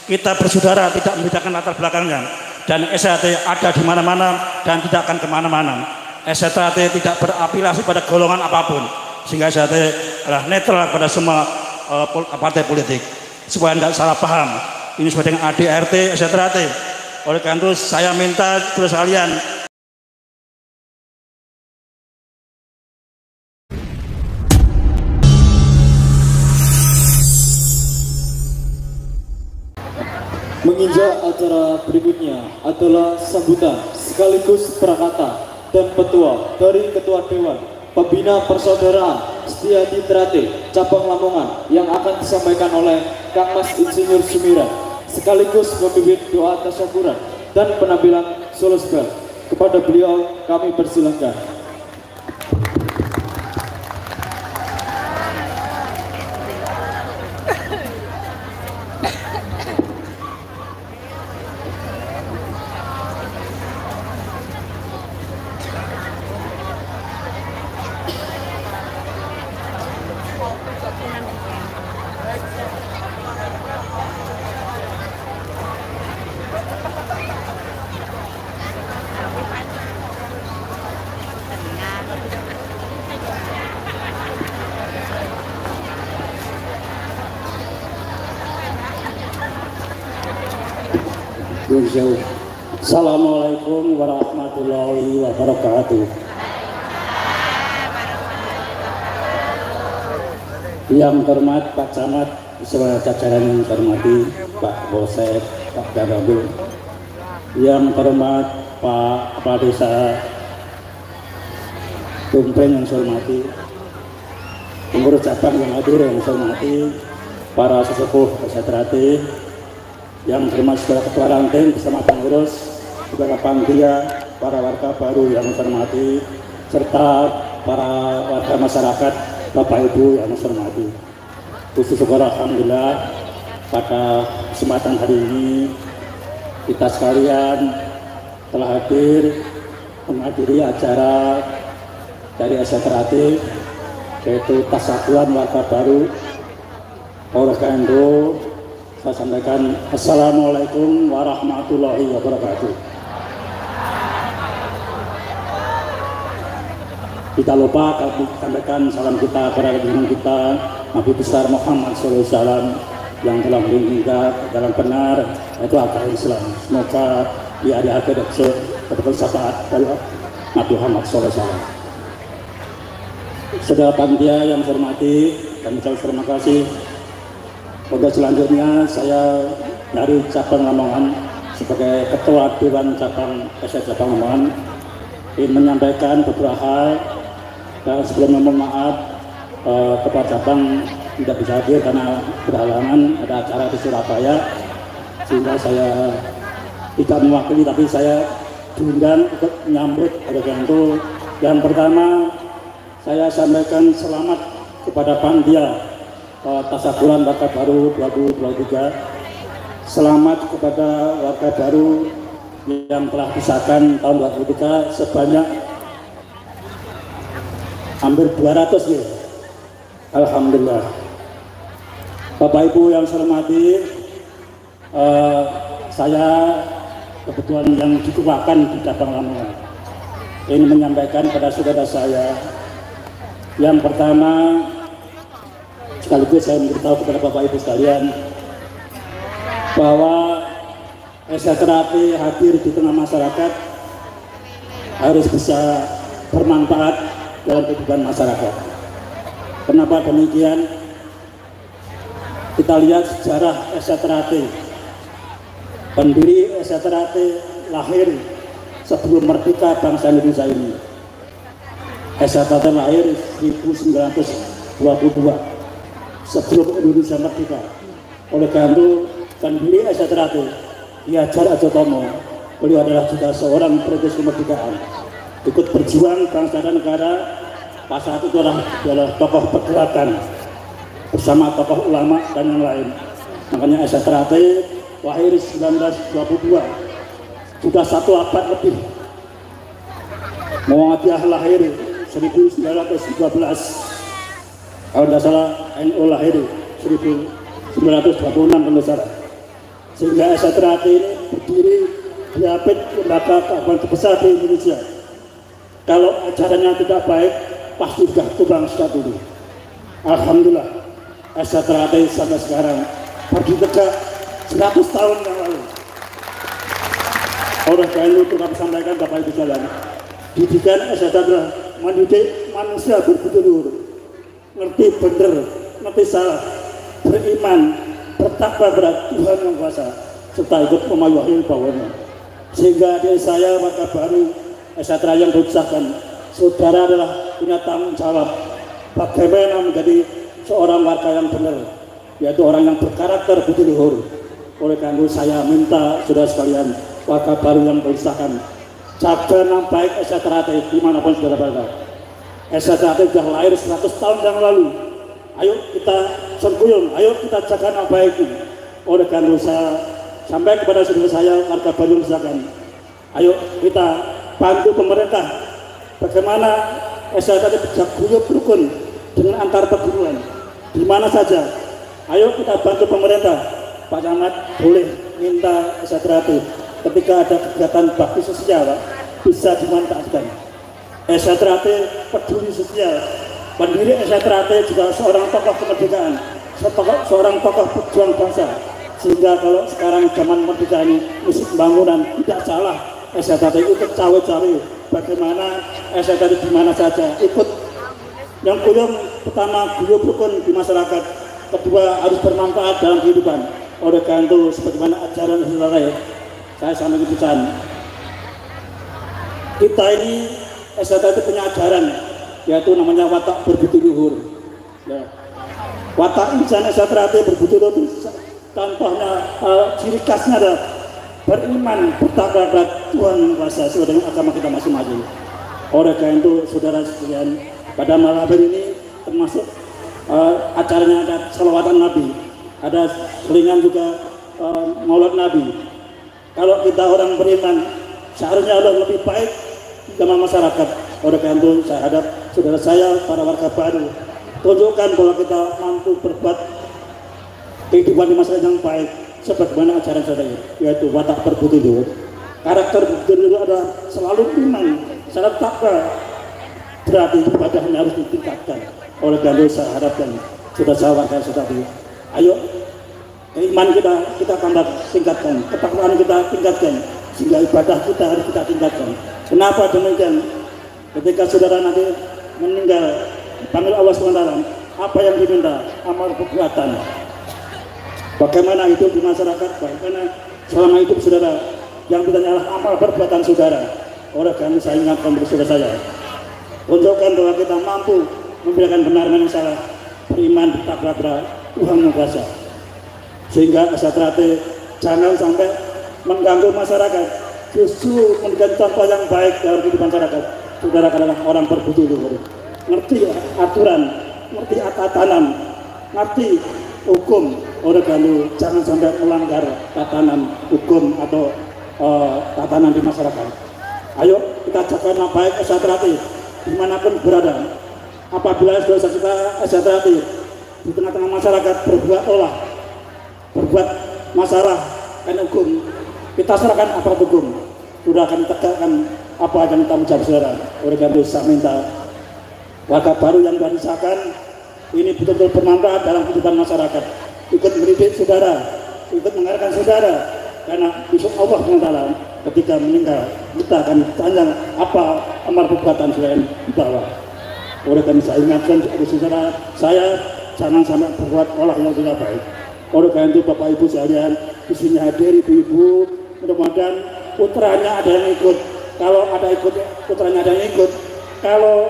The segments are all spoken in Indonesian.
Kita bersaudara, tidak membedakan latar belakangnya. Dan SHT ada di mana-mana dan tidak akan kemana-mana. SHT tidak berafiliasi pada golongan apapun, sehingga SHT adalah netral pada semua partai politik. Supaya tidak salah paham, ini sesuai dengan ADRT SHT. Oleh karena itu saya minta terus kalian menginjak acara berikutnya adalah sambutan sekaligus prakata dan petua dari Ketua Dewan Pembina Persaudaraan Setiadi Trate Cabang Lamongan yang akan disampaikan oleh Kang Mas Insinyur Sumirat, sekaligus memimpin doa tasyakuran dan penampilan solo spell. Kepada beliau kami persilahkan. Assalamualaikum warahmatullahi wabarakatuh. Yang terhormat Pak Camat, beserta jajaran yang terhormati Pak Bosek, Pak Darabul, yang terhormat Pak Kepala Desa Tumpleng yang saya hormati, pengurus cabang yang hadir yang saya hormati, para sesepuh SHT, yang terhormat saudara ketua ranting bersama pengurus, saudara panitia, para warga baru yang saya hormati, serta para warga masyarakat, Bapak Ibu yang saya hormati. Puji syukur alhamdulillah pada kesempatan hari ini kita sekalian telah hadir menghadiri acara dari SHT, yaitu tasyakuran warga baru. Oleh karena itu saya sampaikan Assalamualaikum warahmatullahi wabarakatuh. Kita lupa kami sampaikan salam kita kepada junjungan kita Nabi besar Muhammad SAW yang telah meninggal dalam benar, yaitu agama Islam. Semoga di hari akhir betul syafaat dari Nabi Muhammad SAW. Saudara panitia yang saya hormati, kami ucapkan terima kasih. Untuk selanjutnya saya dari cabang Lamongan sebagai Ketua Dewan Cabang SHT Cabang Lamongan ingin menyampaikan beberapa hal, dan sebelumnya mohon maaf Ketua Cabang tidak bisa hadir karena berhalangan ada acara di Surabaya, sehingga saya tidak mewakili, tapi saya diundang untuk menyambut. Oleh karena itu yang pertama saya sampaikan selamat kepada panitia tasyakuran warga baru 2023. Selamat kepada warga baru yang telah disahkan tahun 2023 sebanyak hampir 200 ya. Alhamdulillah. Bapak Ibu yang saya hormati, saya kebetulan yang dituakan di cabang Lamongan ini menyampaikan pada saudara saya. Yang pertama, sekaligus saya memberitahu kepada Bapak Ibu sekalian bahwa SHT hadir di tengah masyarakat harus bisa bermanfaat dalam kehidupan masyarakat. Kenapa demikian? Kita lihat sejarah SHT. Pendiri SHT lahir sebelum merdeka bangsa Indonesia ini. SHT lahir 1922 sebelum Indonesia merdeka. Oleh karena itu pendiri SHT Ki Hajar Ajotomo, beliau adalah juga seorang perintis kemerdekaan, ikut berjuang bangsa dan negara. Pas saat itu adalah tokoh pergerakan bersama tokoh ulama dan yang lain. Makanya SHT lahir 1922, sudah 1 abad lebih. Muhammadiyah lahir 1912, kalau tidak salah NU lahir 1926 kalau salah. sehingga STRAT ini berdiri di apit lembaga keagamaan terbesar di Indonesia. Kalau acaranya tidak baik, pasti sudah tumbang sejak dulu. Alhamdulillah, STRAT sampai sekarang berdiri tegak 100 tahun yang lalu. Oleh karena itu kami sampaikan Bapak Ibu sekalian, didikan STRAT mendidik manusia berbudi luhur, ngerti bener, ngerti salah, beriman, bertakwa kepada Tuhan Yang Kuasa, serta ikut memahami bawahnya. Sehingga dari saya warga baru STRAT yang berusahakan, saudara adalah punya tanggung jawab bagaimana menjadi seorang warga yang benar, yaitu orang yang berkarakter budi luhur. Oleh karena itu saya minta saudara sekalian, warga baru yang berusahakan, jaga nama baik STRAT dimanapun saudara berada. STRAT sudah lahir 100 tahun yang lalu. Ayo kita serguyung, ayo kita jaga nama baik ini. Oleh karena itu saya sampai kepada saudara saya warga baru berusahakan, ayo kita bantu pemerintah bagaimana STRAT bisa guyup rukun dengan antar perguruan di mana saja. Ayo kita bantu pemerintah. Pak Camat boleh minta STRAT ketika ada kegiatan bakti sosial bisa dimanfaatkan. STRAT peduli sosial, pendiri STRAT juga seorang tokoh kemerdekaan, seorang tokoh pejuang bangsa. Sehingga kalau sekarang zaman merdeka ini musik bangunan tidak salah, STRAT ikut cawe-cawe bagaimana STRAT di mana saja ikut. Yang pertama guyup rukun di masyarakat, kedua harus bermanfaat dalam kehidupan. Oleh karena itu sebagaimana ajaran STRAT, saya sampaikan pesan, kita ini STRAT itu punya ajaran, yaitu namanya watak berbudi luhur. Ya. Watak insan STRAT berbudi luhur itu contohnya, ciri khasnya adalah beriman, bertakwa kepada Tuhan Yang Kuasa sesuai dengan agama kita masing-masing. Oleh karena itu saudara sekalian, pada malam hari ini termasuk acaranya ada salawatan Nabi, ada selingan juga maulid Nabi. Kalau kita orang beriman, seharusnya lebih baik sama masyarakat. Oleh karena itu saya hadap saudara saya, para warga baru, tunjukkan bahwa kita mampu berbuat kehidupan di masyarakat yang baik sebagaimana ajaran saya, yaitu watak berbudi luhur. Karakter berbudi luhur adalah selalu iman, syarat takwa, berarti ibadahnya harus ditingkatkan. Oleh karena itu saya harapkan saudara warga saudari, ayo keimanan kita tambah tingkatkan, ketakwaan kita tingkatkan, sehingga ibadah kita harus kita tingkatkan. Kenapa demikian? Ketika saudara nanti meninggal, panggil Allah SWT, apa yang diminta? Amal perbuatan. Bagaimana hidup di masyarakat, bagaimana selama hidup saudara, yang ditanya adalah amal perbuatan saudara. Oleh karena saya ingatkan kepada saudara saya, tunjukkan bahwa kita mampu membedakan benar dan salah, beriman, bertakwa kepada Tuhan Yang Kuasa, sehingga STRAT jangan sampai mengganggu masyarakat, justru memberikan contoh yang baik dalam kehidupan masyarakat. Saudara adalah orang berbudi luhur, ngerti aturan, ngerti tatanan, ngerti hukum. Oleh karena jangan sampai melanggar tatanan hukum atau tatanan di masyarakat. Ayo kita jaga nama baik STRAT dimanapun berada. Apabila saudara kita STRAT di tengah-tengah masyarakat berbuat masalah dan hukum, kita serahkan aparat hukum, sudah akan tegakkan apa yang tanggung jawab saudara. Oleh karena itu saya minta warga baru yang disahkan ini betul-betul bermanfaat dalam kehidupan masyarakat, ikut mendidik saudara, ikut mengarahkan saudara, karena besok Allah SWT ketika meninggal kita akan tanya apa amal perbuatan selain di bawah. Oleh karena saya ingatkan kepada saudara saya, jangan sampai berbuat olah yang tidak baik. Oleh karena itu Bapak Ibu sekalian, di sini hadir ibu-ibu, mudah-mudahan putranya ada yang ikut. Kalau ada ikut, putranya ada yang ikut. Kalau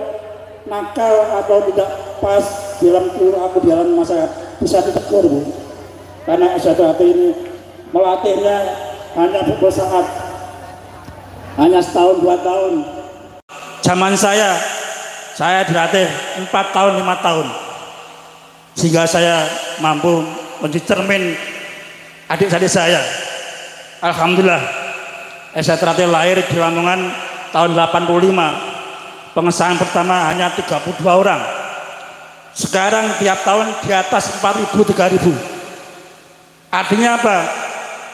nakal atau tidak pas dalam perilaku di dalam masyarakat, bisa ditegur Bu. Karena STRAT ini melatihnya hanya beberapa saat, hanya setahun 2 tahun. Zaman saya dilatih 4 tahun 5 tahun, sehingga saya mampu menjadi cermin adik-adik saya. Alhamdulillah, STRAT lahir di Lamongan tahun 85. Pengesahan pertama hanya 32 orang. Sekarang tiap tahun di atas 4.000, 3.000. Artinya apa?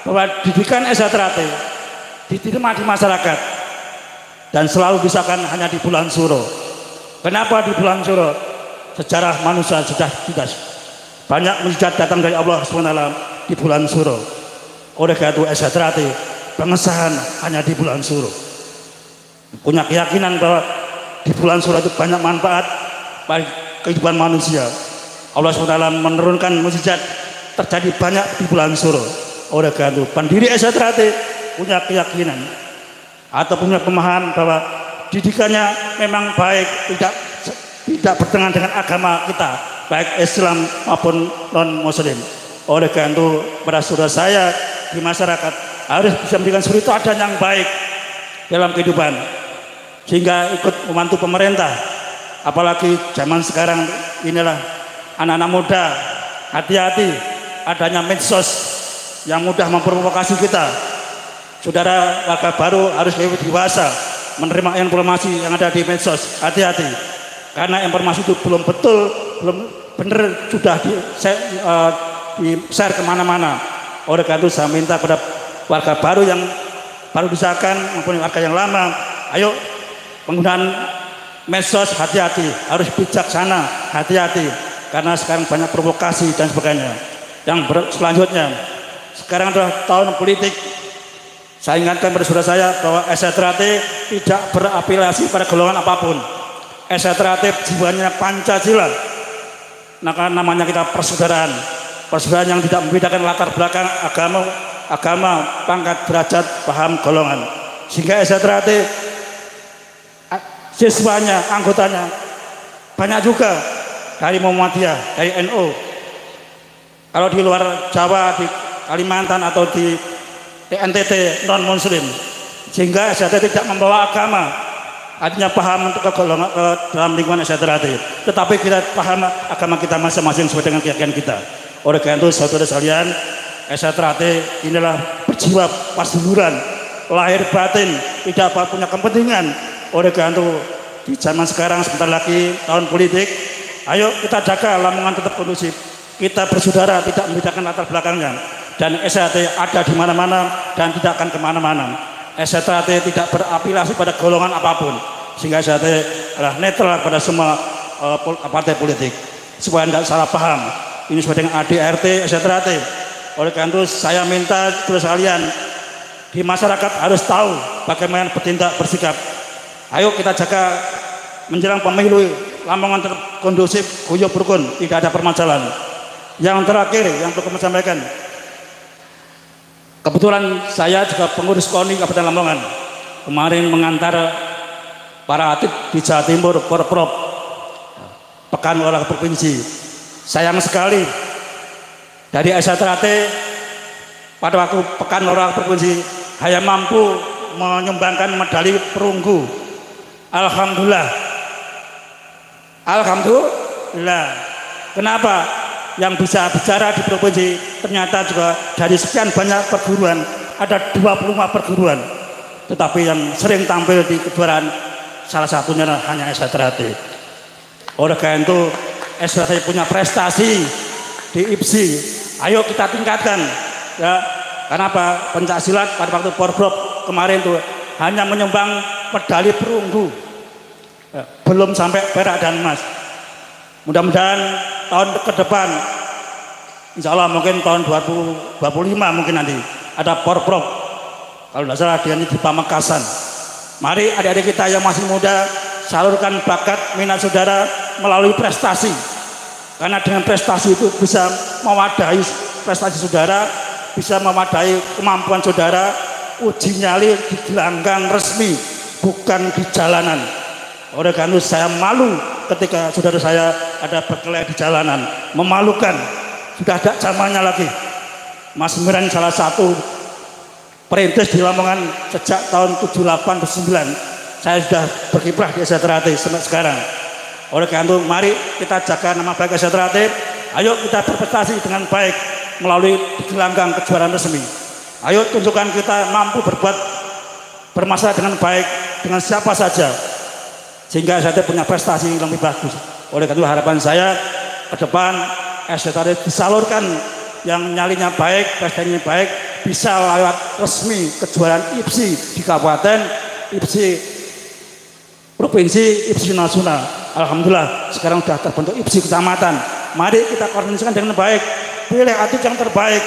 bahwa didikan SHTRAT diterima di masyarakat dan selalu disahkan hanya di bulan Suro. Kenapa di bulan Suro? Sejarah manusia sudah banyak mujizat datang dari Allah SWT di bulan Suro. Oleh karena itu SHTRAT pengesahan hanya di bulan Suro. Punya keyakinan bahwa di bulan Suro itu banyak manfaat bagi kehidupan manusia. Allah SWT menurunkan mujizat terjadi banyak di bulan Suro. Oleh karena itu pendiri SHTRAT punya keyakinan atau punya pemahaman bahwa didikannya memang baik, tidak bertentangan dengan agama kita, baik Islam maupun non Muslim. Oleh karena itu pada saudara saya di masyarakat harus bisa memberikan suri teladan yang baik dalam kehidupan, sehingga ikut membantu pemerintah. Apalagi zaman sekarang inilah anak-anak muda, hati-hati adanya medsos yang mudah memprovokasi kita. Saudara warga baru harus lebih dewasa menerima informasi yang ada di medsos. Hati-hati, karena informasi itu belum betul, belum benar, sudah di-share kemana-mana. Oleh karena itu saya minta kepada warga baru yang baru disahkan maupun warga yang lama, ayo penggunaan medsos hati-hati, harus bijaksana, hati-hati, karena sekarang banyak provokasi dan sebagainya. Yang selanjutnya, sekarang adalah tahun politik. Saya ingatkan pada saudara saya bahwa SHTRAT tidak berafiliasi pada golongan apapun. SHTRAT jiwanya Pancasila. Maka namanya kita persaudaraan. Persaudaraan yang tidak membedakan latar belakang agama, pangkat, derajat, paham, golongan. Sehingga SHTRAT siswanya, anggotanya banyak juga dari Muhammadiyah, dari NU. Kalau di luar Jawa, di Kalimantan atau di NTT non Muslim, sehingga SHTRAT tidak membawa agama, artinya paham untuk ke dalam lingkungan SHTRAT, tetapi kita paham agama kita masing-masing sesuai dengan keyakinan kita. Oleh karena itu saudara sekalian, SHTRAT inilah berjiwa pasduluran, lahir batin, tidak punya kepentingan. Oleh karena itu di zaman sekarang sebentar lagi tahun politik, ayo kita jaga Lamongan tetap kondusif, kita bersaudara, tidak membedakan latar belakangnya. Dan SHTRAT ada di mana-mana dan tidak akan kemana-mana. SHTRAT tidak berafiliasi pada golongan apapun, sehingga SHTRAT adalah netral pada semua partai politik. Supaya tidak salah paham, ini sesuai dengan ADRT SHTRAT. Oleh karena itu saya minta terus kalian di masyarakat harus tahu bagaimana bertindak, bersikap. Ayo kita jaga menjelang pemilu Lamongan tetap kondusif, guyub rukun, tidak ada permasalahan. Yang terakhir yang perlu saya sampaikan, kebetulan saya juga pengurus KONI Kabupaten Lamongan. Kemarin mengantar para atlet di Jawa Timur, Porprov, Pekan Olahraga Provinsi. Sayang sekali dari SHTRAT pada waktu Pekan Olahraga Provinsi hanya mampu menyumbangkan medali perunggu. Alhamdulillah. Kenapa? Yang bisa bicara di provinsi ternyata juga dari sekian banyak perguruan ada 25 perguruan, tetapi yang sering tampil di kejuaraan salah satunya hanya SHTRAT. Oleh karena itu SHTRAT punya prestasi di IPSI, ayo kita tingkatkan ya. Kenapa? Pencaksilat pada waktu Porprov kemarin itu hanya menyumbang medali perunggu, belum sampai perak dan emas. Mudah-mudahan tahun ke depan, insya Allah mungkin tahun 2025 mungkin nanti ada Porprov, kalau tidak salah dia di Pamekasan. Mari adik-adik kita yang masih muda salurkan bakat minat saudara melalui prestasi, karena dengan prestasi itu bisa mewadahi prestasi saudara, bisa memadai kemampuan saudara. Uji nyali di gelanggang resmi, bukan di jalanan. Oleh karena itu saya malu ketika saudara saya ada berkeliling di jalanan, memalukan. Sudah ada zamannya lagi. Mas Miran salah satu perintis di Lamongan sejak tahun 78-79. Saya sudah berkiprah di SHTRAT sampai sekarang. Oleh karena itu mari kita jaga nama baik SHTRAT. Ayo kita berprestasi dengan baik melalui gelanggang kejuaraan resmi. Ayo tunjukkan kita mampu bermasalah dengan baik dengan siapa saja, sehingga SHTRAT punya prestasi yang lebih bagus. Oleh karena itu harapan saya ke depan SHTRAT disalurkan yang nyalinya baik, prestasinya baik bisa lewat resmi kejuaraan IPSI di kabupaten, IPSI provinsi, IPSI nasional. Alhamdulillah sekarang sudah terbentuk IPSI kecamatan. Mari kita koordinasikan dengan baik, pilih atlet yang terbaik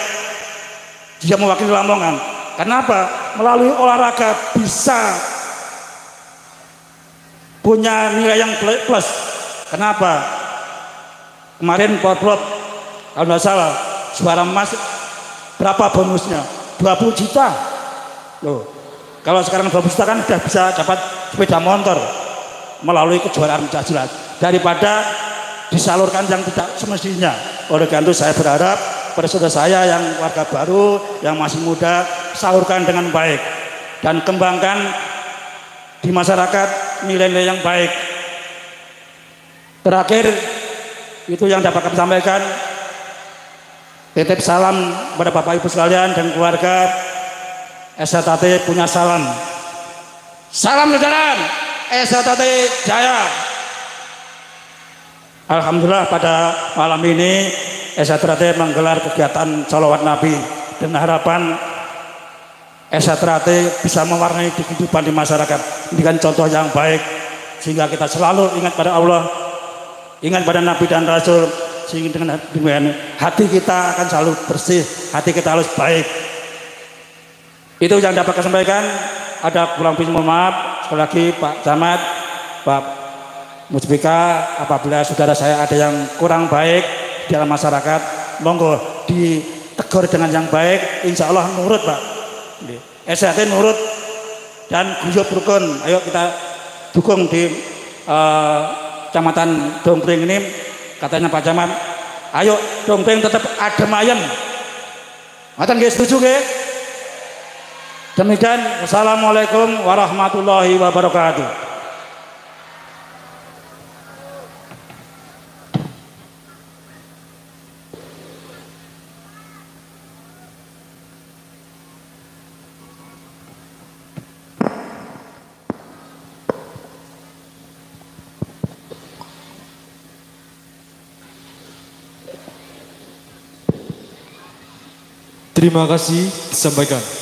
dia mewakili Lamongan. Kenapa? Melalui olahraga bisa punya nilai yang plus. Kenapa? Kemarin Porprov kalau nggak salah juara emas berapa bonusnya? 20 juta. Loh, kalau sekarang 20 juta kan sudah bisa dapat sepeda motor melalui kejuaraan pencaksilat daripada disalurkan yang tidak semestinya. Oleh karena itu saya berharap pada saudara saya yang warga baru, yang masih muda, salurkan dengan baik dan kembangkan di masyarakat nilai-nilai yang baik. Terakhir itu yang dapat kami sampaikan. Titip salam kepada Bapak Ibu sekalian dan keluarga. SHT punya salam. Salam jalan SHT Jaya. Alhamdulillah pada malam ini SHT menggelar kegiatan sholawat Nabi dan harapan SHT bisa mewarnai kehidupan di masyarakat dengan contoh yang baik sehingga kita selalu ingat pada Allah, ingat pada Nabi dan Rasul, sehingga dengan hati kita akan selalu bersih, hati kita harus baik. Itu yang dapat saya sampaikan. Ada kurang lebih mohon maaf. Sekali lagi Pak Camat, Pak Musbika, apabila saudara saya ada yang kurang baik di dalam masyarakat, monggo ditegur dengan yang baik. Insya Allah nurut Pak. SHT nurut dan guyub rukun. Ayo kita dukung di Kecamatan Dongkring ini. Katanya Pak Camat, ayo Dongkring tetap adem ayem. Matan nggih, setuju nggih? Demikian, wassalamualaikum warahmatullahi wabarakatuh. Terima kasih disampaikan.